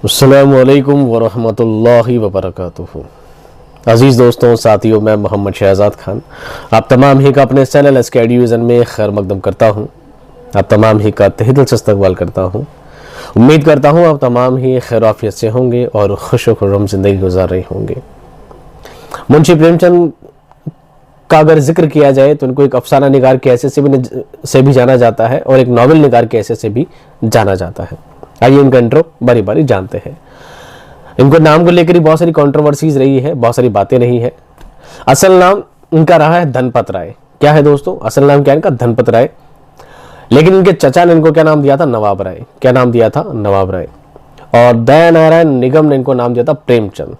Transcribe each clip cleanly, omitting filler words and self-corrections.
अस्सलामुअलैकुम वरहमतुल्लाहि वबरकातुहू। अज़ीज़ दोस्तों, साथियों, मैं मोहम्मद शहजाद खान आप तमाम ही का अपने चैनल एसकेडी विज़न में खैर मकदम करता हूँ। आप तमाम ही का तहे दिल से इस्तक़बाल करता हूँ। उम्मीद करता हूँ आप तमाम ही खैर आफियत से होंगे और खुश व खुर्रम ज़िंदगी गुजार रहे होंगे। मुंशी प्रेमचंद का अगर जिक्र किया जाए तो इनको एक अफसाना निगार के ऐसे से भी जाना जाता है और एक नावल निगार के ऐसे से भी जाना जाता है। आइए इनका इंट्रो बारी बारी जानते हैं। इनको नाम को लेकर ही बहुत सारी कंट्रोवर्सीज रही है, बहुत सारी बातें रही है। असल नाम इनका रहा है धनपत राय। क्या है दोस्तों, असल नाम क्या है इनका? धनपत राय। लेकिन इनके चचा ने इनको क्या नाम दिया था? नवाब राय। क्या नाम दिया था? नवाब राय। और दयानारायण निगम ने इनको नाम दिया था प्रेमचंद।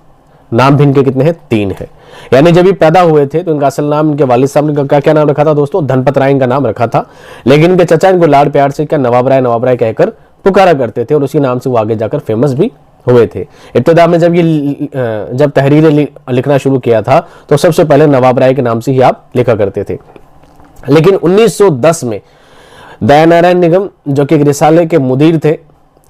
नाम भी इनके कितने हैं? 3 है। यानी जब ये पैदा हुए थे तो इनका असल नाम इनके वालिद साहब ने क्या नाम रखा था दोस्तों? धनपत राय इनका नाम रखा था। लेकिन इनके चचा इनको लाड़ प्यार से क्या नवाब राय कहकर पुकारा करते थे और उसी नाम से वो आगे जाकर फेमस भी हुए थे। इब्तिदा में जब तहरीरें लिखना शुरू किया था तो सबसे पहले नवाब राय के नाम से ही आप लिखा करते थे। लेकिन 1910 में दयानारायण निगम, जो कि एक रिसाले के मुदीर थे,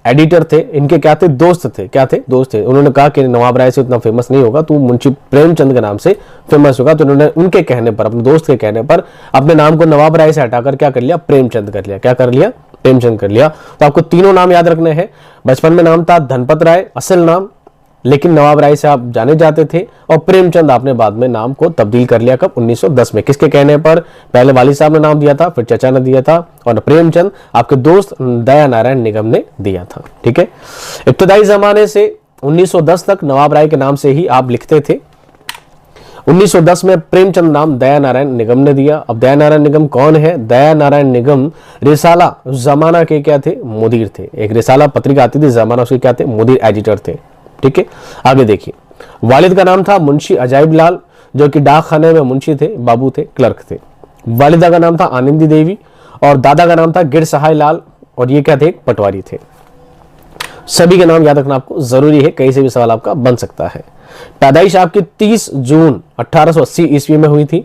एडिटर थे, इनके क्या थे? दोस्त थे। क्या थे? दोस्त थे। उन्होंने कहा कि नवाब राय से उतना फेमस नहीं होगा, तू मुंशी प्रेमचंद के नाम से फेमस होगा। तो उन्होंने उनके कहने पर, अपने दोस्त के कहने पर, अपने नाम को नवाब राय से हटाकर क्या कर लिया? प्रेमचंद कर लिया। क्या कर लिया? प्रेमचंद कर लिया। तो आपको तीनों नाम याद रखने हैं। बचपन में नाम था धनपत राय असल नाम, लेकिन नवाब राय से आप जाने जाते थे, और प्रेमचंद आपने बाद में नाम को तब्दील कर लिया। कब? 1910 में। किसके कहने पर? पहले वालिद साहब ने नाम दिया था, फिर चचा ने दिया था, और प्रेमचंद आपके दोस्त दयानारायण निगम ने दिया था। ठीक है। इब्तदाई जमाने से 1910 तक नवाब राय के नाम से ही आप लिखते थे। 1910 में प्रेमचंद नाम दयानारायण निगम ने दिया। अब दयानारायण निगम कौन है? दयानारायण निगम रिसाला जमाना के क्या थे? मुदीर थे। एक रिसाला पत्रिका आती थी जमाना, उसके क्या थे? मुदीर, एडिटर थे। ठीक है। आगे देखिए, वालिद का नाम था मुंशी अजाइब लाल, जो कि डाक खाने में मुंशी थे, बाबू थे, क्लर्क थे। वालिदा का नाम था आनंदी देवी, और दादा का नाम था गिर सहाय लाल, और ये क्या थे? पटवारी थे। सभी के नाम याद रखना आपको जरूरी है, कहीं से भी सवाल आपका बन सकता है। पैदाइश आपकी 30 जून 1880 ईस्वी में हुई थी।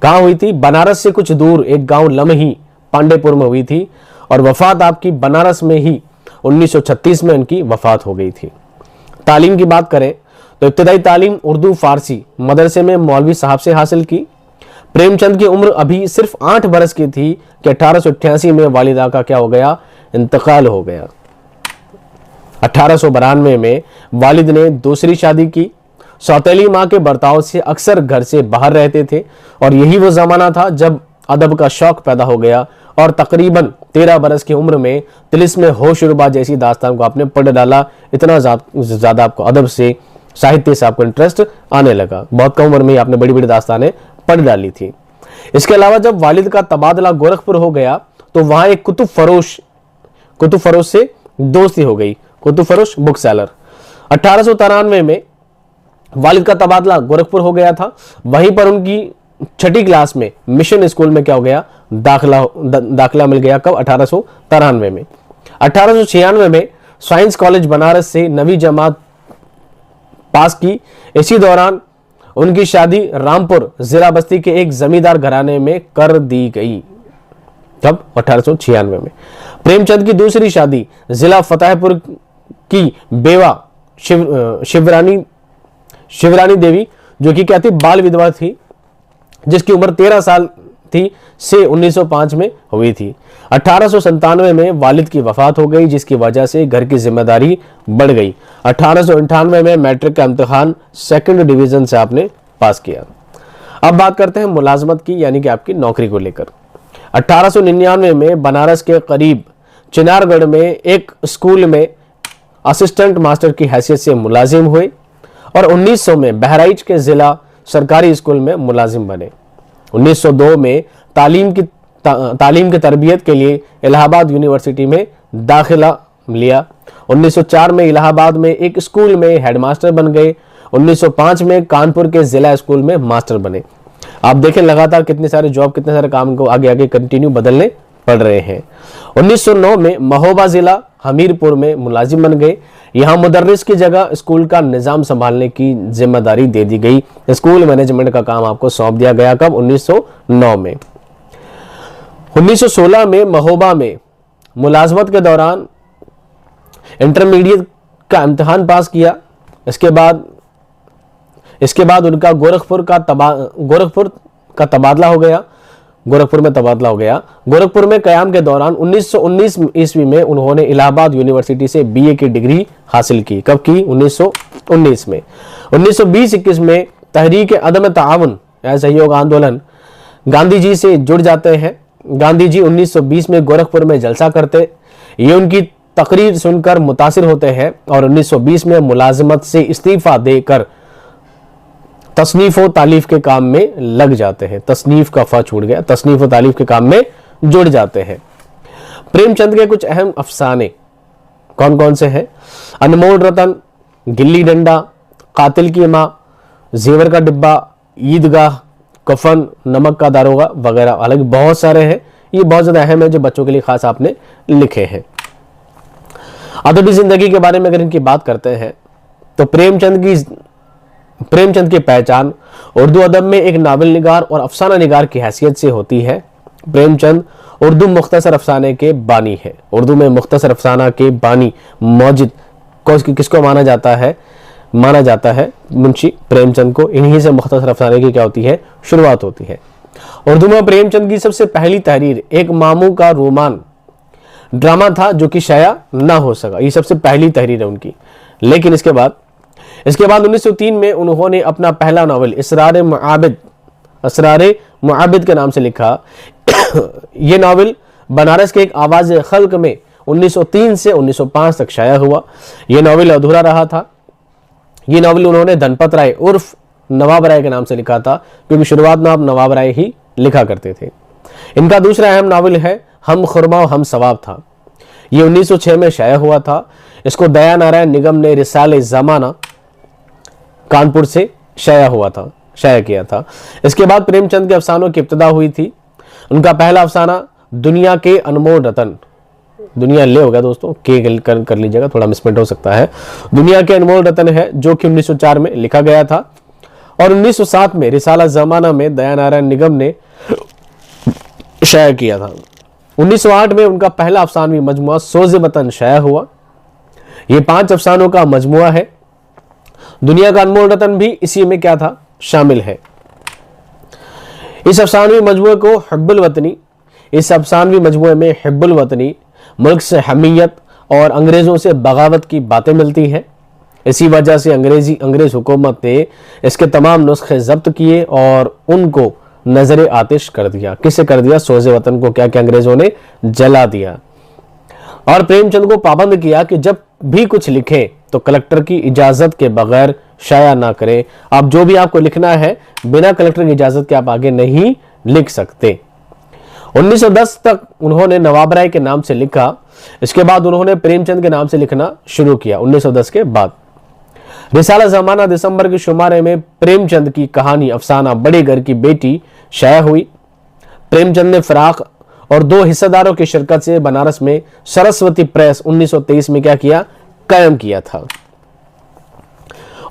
कहां हुई थी? बनारस से कुछ दूर एक गांव लमही पांडेपुर में हुई थी, और वफात आपकी बनारस में ही 1936 में इनकी वफात हो गई थी। तालीम की बात करें तो इब्तदाई तालीम उर्दू फारसी मदरसे में मौलवी साहब से हासिल की। प्रेमचंद की उम्र अभी सिर्फ 8 बरस की थी कि 1888 में वालिदा का क्या हो गया? इंतकाल हो गया। 1892 में वालिद ने दूसरी शादी की। सौतेली माँ के बर्ताव से अक्सर घर से बाहर रहते थे, और यही वो जमाना था जब अदब का शौक पैदा हो गया, और तकरीबन 13 बरस की उम्र में तिलिस्म होशरुबा जैसी दास्तान को आपने पढ़ डाला। इतना ज्यादा आपको अदब से, साहित्य से आपको इंटरेस्ट आने लगा। बहुत कम उम्र में ही आपने बड़ी बड़ी दास्तानें पढ़ डाली थी। इसके अलावा जब वालिद का तबादला गोरखपुर हो गया तो वहां एक कुतुब फरोश से दोस्ती हो गई। Qutub फरोश book seller. 1893 में वालिद का तबादला गोरखपुर हो गया था। वहीं पर उनकी 6ठी क्लास में मिशन स्कूल में क्या हो गया? दाखिला मिल गया। कब? 1893 में। 1896 में साइंस कॉलेज बनारस से 9वीं जमात पास की। इसी दौरान उनकी शादी रामपुर जिला बस्ती के एक जमींदार घराने में कर दी गई। कब? 1896 में। प्रेमचंद की दूसरी शादी जिला फतेहपुर की बेवा शिवरानी देवी, जो कि क्या थी? बाल विधवा थी, जिसकी उम्र 13 साल थी, से 1905 में हुई थी। 1897 में वालिद की वफात हो गई, जिसकी वजह से घर की जिम्मेदारी बढ़ गई। 1898 में मैट्रिक का इम्तिहान 2nd डिवीजन से आपने पास किया। अब बात करते हैं मुलाजमत की, यानी कि आपकी नौकरी को लेकर। 1899 में बनारस के करीब चिनारगढ़ में एक स्कूल में असिस्टेंट मास्टर की हैसियत से मुलाजिम हुए, और 1900 में बहराइच के जिला सरकारी स्कूल में मुलाजिम बने। 1902 में तालीम की तरबियत के लिए इलाहाबाद यूनिवर्सिटी में दाखिला लिया। 1904 में इलाहाबाद में एक स्कूल में हेडमास्टर बन गए। 1905 में कानपुर के जिला स्कूल में मास्टर बने। आप देखें लगातार कितने सारे जॉब, कितने सारे काम को आगे आगे कंटिन्यू बदलने पड़ रहे हैं। 1909 में महोबा जिला हमीरपुर में मुलाजिम बन गए। यहां मुदर्रिस की जगह स्कूल का निजाम संभालने की जिम्मेदारी दे दी गई। स्कूल मैनेजमेंट का काम आपको सौंप दिया गया। कब? 1909 में। 1916 में महोबा में मुलाजमत के दौरान इंटरमीडिएट का इम्तिहान पास किया। इसके बाद उनका गोरखपुर का तबादला हो गया। गोरखपुर में क़याम के दौरान 1919 ईस्वी में उन्होंने इलाहाबाद यूनिवर्सिटी से बीए की डिग्री हासिल की। कब की? 1919 में। 1920-21 में तहरीक अदम ताउन या सहयोग आंदोलन गांधी जी से जुड़ जाते हैं। गांधी जी 1920 में गोरखपुर में जलसा करते, ये उनकी तकरीर सुनकर मुतासिर होते हैं और 1920 में मुलाजिमत से इस्तीफा देकर तसनीफ व तालीफ के काम में लग जाते हैं। तसनीफ का फा छूट गया, तसनीफ व तालीफ के काम में जुड़ जाते हैं। प्रेमचंद के कुछ अहम अफसाने कौन कौन से हैं? अनमोल रतन, गिल्ली डंडा, कातिल की माँ, जेवर का डिब्बा, ईदगाह, कफन, नमक का दारोगा वगैरह। अलग बहुत सारे हैं, ये बहुत ज्यादा अहम है जो बच्चों के लिए खास आपने लिखे हैं। अदबी जिंदगी के बारे में अगर इनकी बात करते हैं तो प्रेमचंद की पहचान उर्दू अदब में एक नावल निगार और अफसाना निगार की हैसियत से होती है। प्रेमचंद उर्दू मुख्तसर अफसाने के बानी है। उर्दू में मुख्तसर अफसाना के बानी मौजिद किसको माना जाता है? मुंशी प्रेमचंद को। इन्हीं से मुख्तसर अफसाने की क्या होती है? शुरुआत होती है। उर्दू में प्रेमचंद की सबसे पहली तहरीर एक मामू का रोमान ड्रामा था जो कि शाया ना हो सका। ये सबसे पहली तहरीर है उनकी। लेकिन इसके बाद 1903 में उन्होंने अपना पहला नावल इसरार मुआबिद के नाम से लिखा। यह नावल बनारस के एक आवाज खल्क में 1903 से 1905 तक शाया हुआ। यह नावल अधूरा रहा था। यह नावल उन्होंने धनपत राय उर्फ नवाब राय के नाम से लिखा था, क्योंकि शुरुआत में आप नवाब राय ही लिखा करते थे। इनका दूसरा अहम नावल है हम खुरमा हम सवाब था। यह 1906 में शाया हुआ था। इसको दया नारायण निगम ने रिसाले ज़माना कानपुर से शाया किया था। इसके बाद प्रेमचंद के अफसानों की इब्तिदा हुई थी। उनका पहला अफसाना दुनिया के अनमोल रतन, दुनिया ले हो गया दोस्तों, के कर लीजिएगा, थोड़ा मिसप्रिंट हो सकता है। दुनिया के अनमोल रतन है जो कि 1904 में लिखा गया था और 1907 में रिसाला ज़माना में दया नारायण निगम ने शाया किया था। 1908 में उनका पहला अफसानवी मजमुआ सोज़े वतन शाया हुआ। ये 5 अफसानों का मजमुआ है। दुनिया का अनमोल रतन भी इसी में क्या था? शामिल है। इस अफसानवी मजमुए में हिब्बुल वतनी, मुल्क से हमीयत और अंग्रेजों से बगावत की बातें मिलती हैं। इसी वजह से अंग्रेज हुकूमत ने इसके तमाम नुस्खे जब्त किए और उनको नजर आतिश कर दिया। किसे कर दिया? सोज़े वतन को क्या अंग्रेजों ने जला दिया और प्रेमचंद को पाबंद किया कि जब भी कुछ लिखे तो कलेक्टर की इजाजत के बगैर शाया ना करें। अब जो भी आपको लिखना है बिना कलेक्टर की इजाजत के आप आगे नहीं लिख सकते। 1910 तक उन्होंने नवाब राय के नाम से लिखा। इसके बाद उन्होंने प्रेमचंद के नाम से लिखना शुरू किया 1910 के बाद। रिसाला ज़माना दिसंबर के शुमारे में प्रेमचंद की कहानी अफसाना बड़े घर की बेटी शाया हुई। प्रेमचंद ने फराक और 2 हिस्सेदारों की शिरकत से बनारस में सरस्वती प्रेस 1923 में क्या किया? कायम किया था।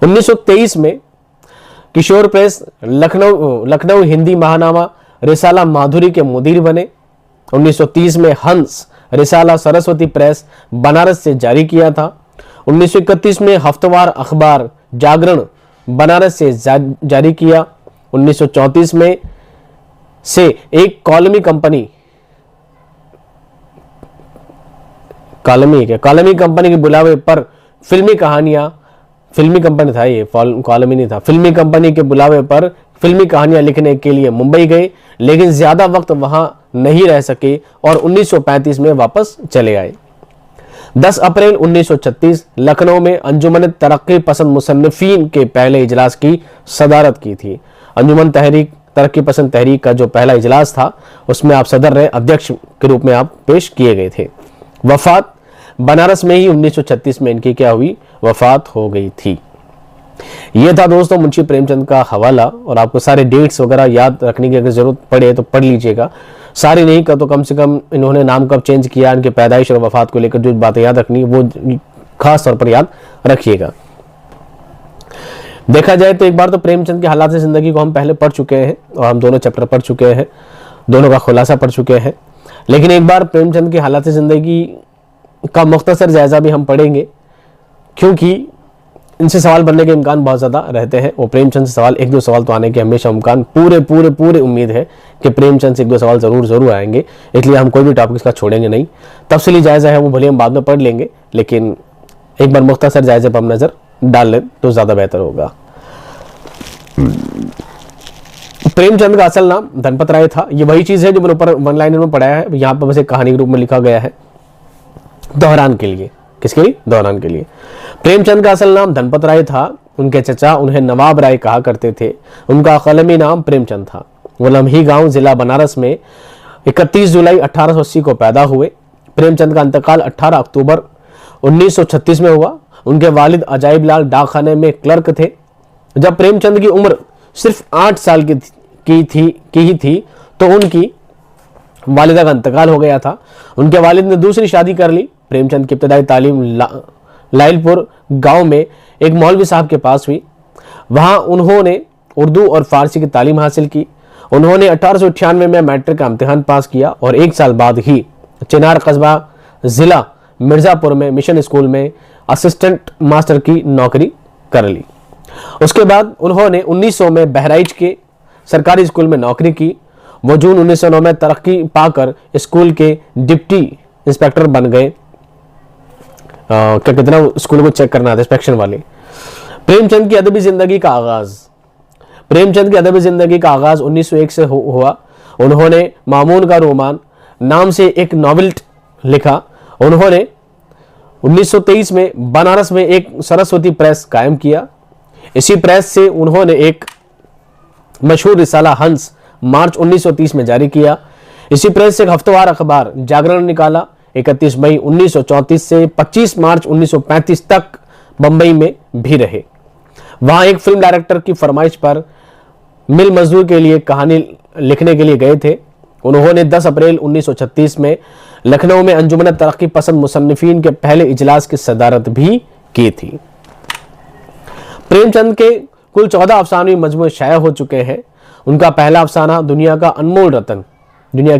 1923 में किशोर प्रेस लखनऊ हिंदी महानामा रिसाला माधुरी के मुदीर बने। 1930 में हंस रिसाला सरस्वती प्रेस बनारस से जारी किया था। 1931 में हफ्तवार अखबार जागरण बनारस से जारी किया। 1934 में से एक कॉलमी कंपनी के बुलावे पर फिल्मी कंपनी के बुलावे पर फिल्मी कहानियां लिखने के लिए मुंबई गए, लेकिन ज्यादा वक्त वहां नहीं रह सके और 1935 में वापस चले आए। 10 अप्रैल 1936 लखनऊ में अंजुमन तरक्की पसंद मुसन्निफीन के पहले इजलास की सदारत की थी। अंजुमन तरक्की पसंद तहरीक का जो पहला इजलास था उसमें आप सदर रहे, अध्यक्ष के रूप में आप पेश किए गए थे। वफात बनारस में ही 1936 में इनकी क्या हुई? वफात हो गई थी। यह था दोस्तों मुंशी प्रेमचंद का हवाला। और आपको सारे डेट्स वगैरह याद रखने की अगर जरूरत पड़े तो पढ़ लीजिएगा। सारे नहीं कर तो कम से कम इन्होंने नाम कब चेंज किया, इनके पैदाइश और वफात को लेकर जो बातें याद रखनी वो खास तौर पर याद रखिएगा। देखा जाए तो एक बार तो प्रेमचंद के हालात जिंदगी को हम पहले पढ़ चुके हैं और हम दोनों चैप्टर पढ़ चुके हैं, दोनों का खुलासा पढ़ चुके हैं। लेकिन एक बार प्रेमचंद की हालात जिंदगी का मुख्तसर जायजा भी हम पढ़ेंगे क्योंकि इनसे सवाल बनने के इम्कान बहुत ज़्यादा रहते हैं और प्रेमचंद से सवाल एक दो सवाल तो आने के हमेशा इम्कान पूरे उम्मीद है कि प्रेमचंद से एक दो सवाल ज़रूर आएंगे, इसलिए हम कोई भी टॉपिक इसका छोड़ेंगे नहीं। तफसीली जायज़ा है वो भले हम बाद में पढ़ लेंगे, लेकिन एक बार मुख्तसर जायज़े पर हम नज़र डाल लें तो ज़्यादा बेहतर होगा। प्रेमचंद का असल नाम धनपत राय था। ये वही चीज़ है जो मैंने ऊपर वन लाइनर में पढ़ाया है, यहाँ पर बस एक कहानी के रूप में लिखा गया है दोहरान के लिए। किसके लिए? दोहरान के लिए। प्रेमचंद का असल नाम धनपत राय था। उनके चचा उन्हें नवाब राय कहा करते थे। उनका कलमी नाम प्रेमचंद था। वो लम्ही गांव जिला बनारस में 31 जुलाई 1880 को पैदा हुए। प्रेमचंद का इंतकाल 18 अक्टूबर 1936 में हुआ। उनके वालिद अजाइब लाल डाकखाने में क्लर्क थे। जब प्रेमचंद की उम्र सिर्फ 8 साल की ही थी तो उनकी वालिदा का इंतकाल हो गया था। उनके वालिद ने दूसरी शादी कर ली। प्रेमचंद की इब्तदाई तालीम लाइलपुर गांव में एक मौलवी साहब के पास हुई। वहां उन्होंने उर्दू और फारसी की तालीम हासिल की। उन्होंने 1898 में मैट्रिक का इम्तिहान पास किया और 1 साल बाद ही चिनार कस्बा जिला मिर्जापुर में मिशन स्कूल में असिस्टेंट मास्टर की नौकरी कर ली। उसके बाद उन्होंने 1900 में बहराइच के सरकारी स्कूल में नौकरी की। वो जून 1909 में तरक्की पाकर स्कूल के डिप्टी इंस्पेक्टर बन गए। क्या कहते हैं, स्कूल को चेक करना था, इंस्पेक्शन वाले। प्रेमचंद की अदबी जिंदगी का आगाज 1901 से हुआ। उन्होंने मामून का रोमान नाम से एक नॉवेल लिखा। उन्होंने 1923 में बनारस में एक सरस्वती प्रेस कायम किया। इसी प्रेस से उन्होंने एक मशहूर रिसाला हंस मार्च 1930 में जारी किया। इसी प्रेस से एक हफ्तेवार अखबार जागरण निकाला। 31 मई 1934 से 25 मार्च 1935 तक बंबई में भी रहे। वहां एक फिल्म डायरेक्टर की फरमाइश पर मिल मजदूर के लिए कहानी लिखने के लिए गए थे। उन्होंने 10 अप्रैल 1936 में लखनऊ में अंजुमन तरक्की पसंद मुसन्निफीन के पहले इजलास की सदारत भी की थी। प्रेमचंद के कुल 14 अफसानवी मजमूए शाया हो चुके हैं। उनका पहला अफसाना दुनिया के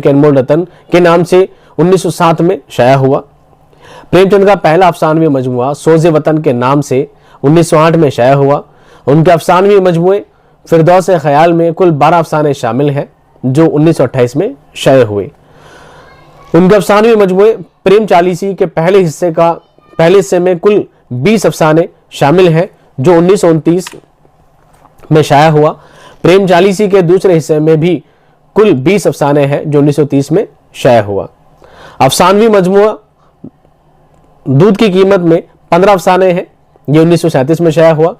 अनमोल रतन के नाम से 1907 में शाया हुआ। प्रेमचंद का पहला अफसानवी मजमुआ सोज़े वतन के नाम से 1908 में शाया हुआ। उनके अफसानवी मजमुए फिरदौस ख्याल में कुल 12 अफसाने शामिल हैं जो 1928 में शाया हुए। उनके अफसानवी मजमुए प्रेम चालीसी के पहले हिस्से में कुल 20 अफसाने शामिल हैं जो 1929 में शाया हुआ। प्रेम चालीसी के दूसरे हिस्से में भी कुल 20 अफसाने हैं जो 1930 में शाया हुआ। अफसानवी मजमुआ दूध की कीमत में 15 अफसाने हैं, ये 1937 में शाया हुआ।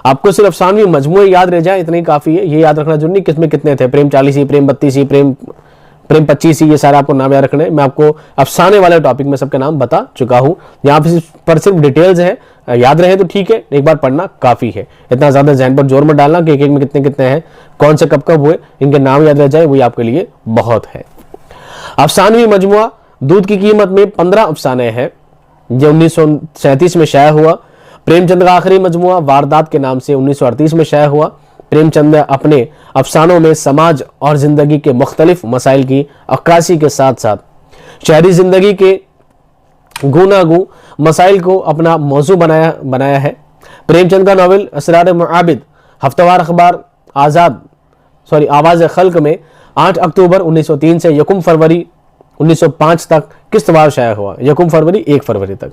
आपको सिर्फ अफसानवी मजमुए याद रह जाए इतना ही काफी है। ये याद रखना जरूरी नहीं किसमें कितने थे, प्रेम 40, प्रेम 32, प्रेम 25, ये सारे आपको नाम याद रखने। मैं आपको अफसाने वाले टॉपिक में सबके नाम बता चुका हूँ। यहाँ पर सिर्फ डिटेल्स है, याद रहे तो ठीक है, एक बार पढ़ना काफी है। इतना ज्यादा जहन पर जोर मत डालना कि एक में कितने कितने हैं, कौन से कब हुए, इनके नाम याद रह जाए वही आपके लिए बहुत है। अफसानवी मजमुआ दूध की कीमत में 15 अफसाने हैं, जो 1937 में शाया हुआ। प्रेमचंद का आखिरी मजमुआ वारदात के नाम से 1938 में शाया हुआ। प्रेमचंद अपने अफसानों में समाज और जिंदगी के मुख्तलिफ मसाइल की अक्कासी के साथ साथ शहरी जिंदगी के गूनागू मसाइल को अपना मौजू बनाया है। प्रेमचंद का नावल असरार मुआबिद हफ्तेवार अखबार आवाज़ खल्क में 8 अक्टूबर 1903 से 1 फरवरी 1905 तक किस्तवार शाया हुआ। 1 फरवरी 1 फरवरी तक।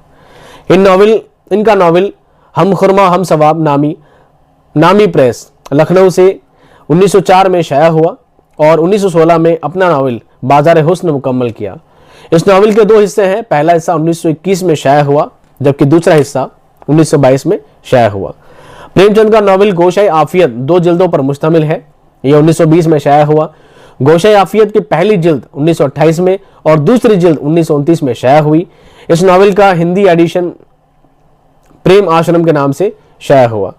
इनका नावल हम खुरमा हम सवाब नामी प्रेस लखनऊ से 1904 में शाया हुआ और 1916 में अपना नावल बाजार हुस्न मुकम्मल किया। इस नावल के 2 हिस्से हैं। पहला हिस्सा 1921 में शाया हुआ जबकि दूसरा हिस्सा 1922 में शाया हुआ। प्रेमचंद का नावल गोशाए आफियत 2 जिल्दों पर मुश्तमिल है। यह 1920 में शाया हुआ। गोशाए आफियत की पहली जिल्द 1928 में और दूसरी जिल्द 1929 में शाया हुई। इस नावल का हिंदी एडिशन प्रेम आश्रम के नाम से शाया हुआ।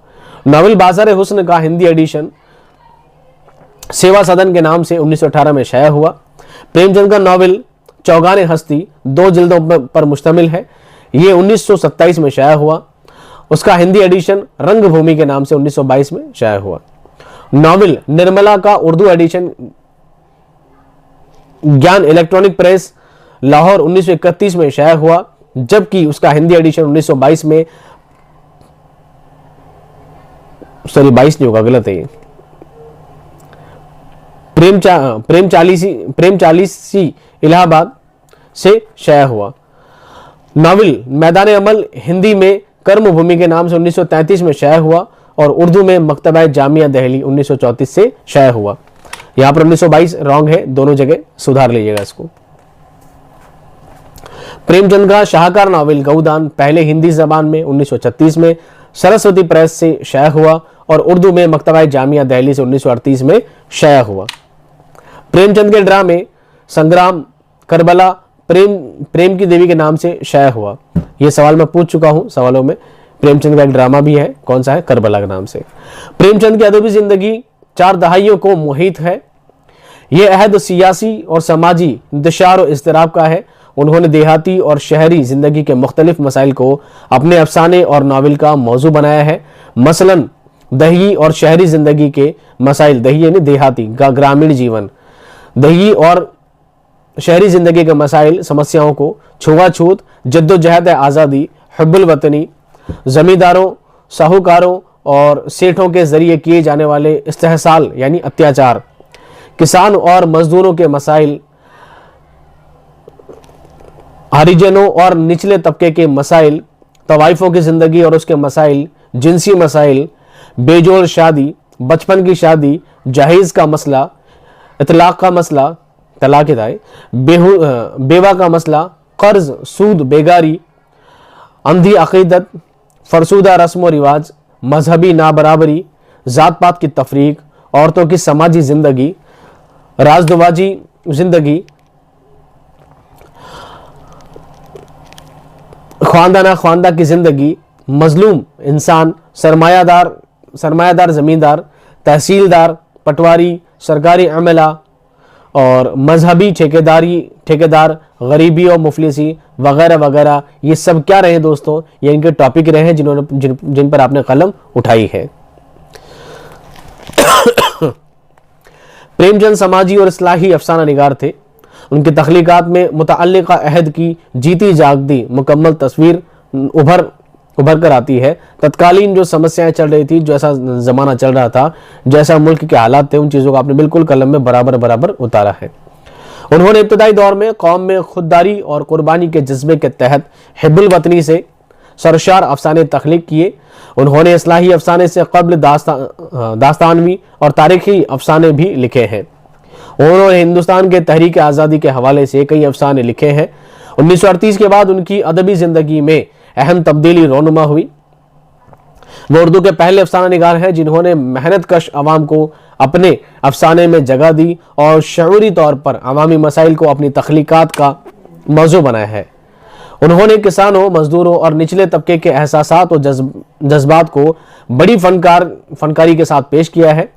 नावल बाजार हुस्न का हिंदी एडिशन सेवा सदन के नाम से 1918 में शाया हुआ। प्रेमचंद का नावल चौगाने हस्ती 2 जिल्दों पर मुश्तमिल है। ये 1927 में शाया हुआ। उसका हिंदी एडिशन रंगभूमि के नाम से 1922 में शाया हुआ। नावल निर्मला का उर्दू एडिशन ज्ञान इलेक्ट्रॉनिक प्रेस लाहौर 1931 में शाया हुआ जबकि उसका हिंदी एडिशन 1922 में सॉरी 22 नहीं होगा, गलत है ये। प्रेम चालीसी इलाहाबाद से शाया हुआ। नावल मैदान अमल हिंदी में कर्मभूमि के नाम से 1933 में शाया हुआ और उर्दू में मकतबा जामिया दिल्ली 1934 से शाया हुआ। यहां पर 1922 रॉन्ग है, दोनों जगह सुधार लीजिएगा इसको। प्रेमचंद का शाहकार नावल गौदान पहले हिंदी जबान में 1936 में सरस्वती प्रेस से शाया हुआ और उर्दू में मकतबा जामिया दिल्ली से 1938 में शाया हुआ। प्रेमचंद के ड्रामे संग्राम, करबला प्रेम की देवी के नाम से शाया हुआ। यह सवाल मैं पूछ चुका हूं सवालों में। प्रेमचंद का एक ड्रामा भी है, कौन सा है? करबला के नाम से। प्रेमचंद की अदबी जिंदगी 4 दहाइयों को मुहित है। यह अहद सियासी और समाजी इंतशार और इज़्तिराब का है। उन्होंने देहाती और शहरी जिंदगी के मुख्तलिफ मसाइल को अपने अफसाने और नावल का मौजू बनाया है। मसलन दही और शहरी जिंदगी के मसाइल, दही यानी देहाती ग्रामीण जीवन, दही और शहरी जिंदगी के मसाइल समस्याओं को छुआछूत, जद्दोजहद आज़ादी, हुब्बुल वतनी, जमींदारों, साहूकारों और सेठों के जरिए किए जाने वाले इस्तेहसाल यानी अत्याचार, किसान और मजदूरों के मसाइल, हरिजनों और निचले तबके के मसाइल, तवाइफों की जिंदगी और उसके मसाइल, जिनसी मसाइल, बेजोड़ शादी, बचपन की शादी, जहेज का मसला, इतलाक का मसला, तलाक है, बेवा का मसला, कर्ज, सूद, बेगारी, अंधी अकीदत, फरसूदा रस्म और रिवाज, मजहबी नाबराबरी, जात पात की तफरीक, औरतों की समाजी जिंदगी, राजदवाजी जिंदगी, ख्वांदा की जिंदगी, मजलूम इंसान, सरमायादार जमींदार, तहसीलदार, पटवारी, सरकारी अमला और मजहबी ठेकेदार, गरीबी और मुफलिसी वगैरह वगैरह। ये सब क्या रहे दोस्तों? ये इनके टॉपिक रहे हैं जिन पर आपने कलम उठाई है। प्रेमचंद समाजी और इस्लाही अफसाना निगार थे। उनकी तख्लीकात में मुतअल्लिका अहद की जीती जागती मुकम्मल तस्वीर उभर कर आती है। तत्कालीन जो समस्याएं चल रही थी, जैसा ज़माना चल रहा था, जैसा मुल्क के हालात थे, उन चीज़ों को आपने बिल्कुल कलम में बराबर उतारा है। उन्होंने इब्तदाई दौर में कौम में खुददारी और कुर्बानी के जज्बे के तहत हिब्बुल वतनी से सरशार अफसाने तख्लीक किए। उन्होंने इस्लाही अफसाने से कब्ल दास्तानवी और तारीखी अफसाने भी लिखे हैं। उन्होंने हिंदुस्तान के तहरीक आज़ादी के हवाले से कई अफसाने लिखे हैं। 1938 के बाद उनकी अदबी ज़िंदगी में अहम तब्दीली रोनुमा हुई। वो उर्दू के पहले अफसाना निगार हैं जिन्होंने मेहनत कश अवाम को अपने अफसाने में जगह दी और शऊरी तौर पर अवामी मसाइल को अपनी तख्लीकात का मौजू बनाया है। उन्होंने किसानों, मजदूरों और निचले तबके के एहसासात और जज्बात को बड़ी फनकारी के साथ पेश किया है।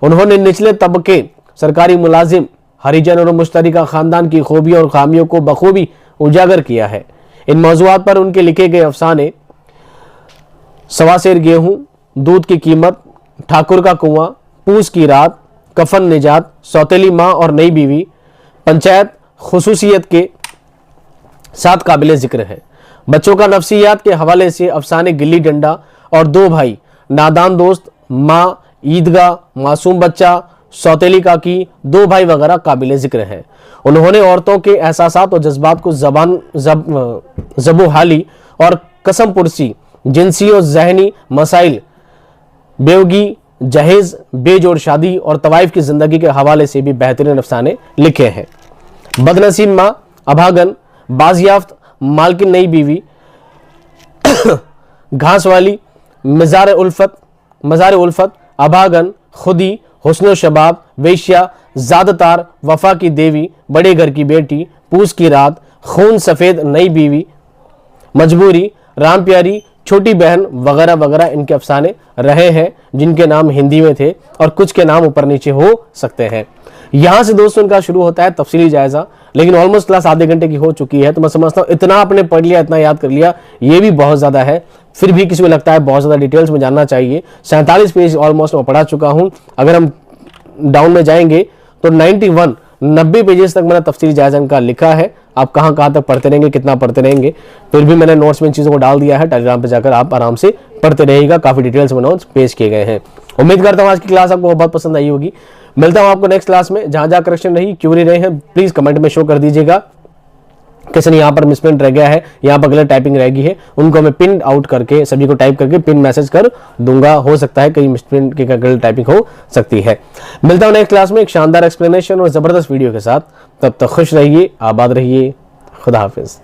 उन्होंने निचले तबके, सरकारी मुलाजिम, हरिजन और मुश्तरिका ख़ानदान की खूबियों और खामियों को बखूबी उजागर किया है। इन मौज़ूआत पर उनके लिखे गए अफसाने सवासेर गेहूं, दूध की कीमत, ठाकुर का कुआं, पूस की रात, कफन निजात, सौतेली माँ और नई बीवी, पंचायत खुसूसियत के साथ काबिल जिक्र है। बच्चों का नफ्सियात के हवाले से अफसाने गिल्ली डंडा और 2 भाई, नादान दोस्त, माँ, ईदगाह, मासूम बच्चा, सौतेली काकी, 2 भाई वगैरह काबिल जिक्र है। उन्होंने औरतों के एहसासात और जज्बात को ज़बूहाली और कसम पुरसी, जिनसी और जहनी मसाइल, बेवगी, जहेज, बेजोड़ शादी और तवाइफ की ज़िंदगी के हवाले से भी बेहतरीन अफसाने लिखे हैं। बदनसीब माँ, अभागन, बाजियाफ्त, मालकिन नई बीवी, घास वाली, मज़ार उल्फत, अभागन, खुदी, हुस्न शबाब, वेश्या, ज़ादतार, वफा की देवी, बड़े घर की बेटी, पूस की रात, खून सफ़ेद, नई बीवी, मजबूरी, राम प्यारी, छोटी बहन वगैरह वगैरह इनके अफसाने रहे हैं जिनके नाम हिंदी में थे और कुछ के नाम ऊपर नीचे हो सकते हैं। यहाँ से दोस्तों इनका शुरू होता है तफसीली जायज़ा, लेकिन ऑलमोस्ट क्लास आधे घंटे की हो चुकी है, तो मैं समझता हूँ इतना आपने पढ़ लिया, इतना याद कर लिया, ये भी बहुत ज़्यादा है। फिर भी किसी को लगता है बहुत ज़्यादा डिटेल्स में जानना चाहिए। 47 पेज ऑलमोस्ट मैं पढ़ा चुका हूँ। अगर हम डाउन में जाएंगे तो 90 पेजेस तक मैंने तफसीली जायज़ा इनका लिखा है। आप कहाँ कहाँ तक पढ़ते रहेंगे, कितना पढ़ते रहेंगे, फिर भी मैंने नोट्स में इन चीज़ों को डाल दिया है। टेलीग्राम पे जाकर आप आराम से पढ़ते रहिएगा, काफ़ी डिटेल्स में नोट्स पेश किए गए हैं। उम्मीद करता हूँ आज की क्लास आपको बहुत पसंद आई होगी। मिलता हूँ आपको नेक्स्ट क्लास में। जहाँ जहाँ करेक्शन रही, क्यूरी रहे हैं, प्लीज़ कमेंट में शो कर दीजिएगा। किसी ने यहाँ पर मिसप्रिंट रह गया है, यहाँ पर गलत टाइपिंग रह गई है, उनको मैं पिन आउट करके सभी को टाइप करके पिन मैसेज कर दूंगा। हो सकता है कहीं मिसप्रिंट की गलत टाइपिंग हो सकती है। मिलता हूँ नेक्स्ट क्लास में एक शानदार एक्सप्लेनेशन और ज़बरदस्त वीडियो के साथ। तब तक खुश रहिए, आबाद रहिए। खुदा हाफिज़।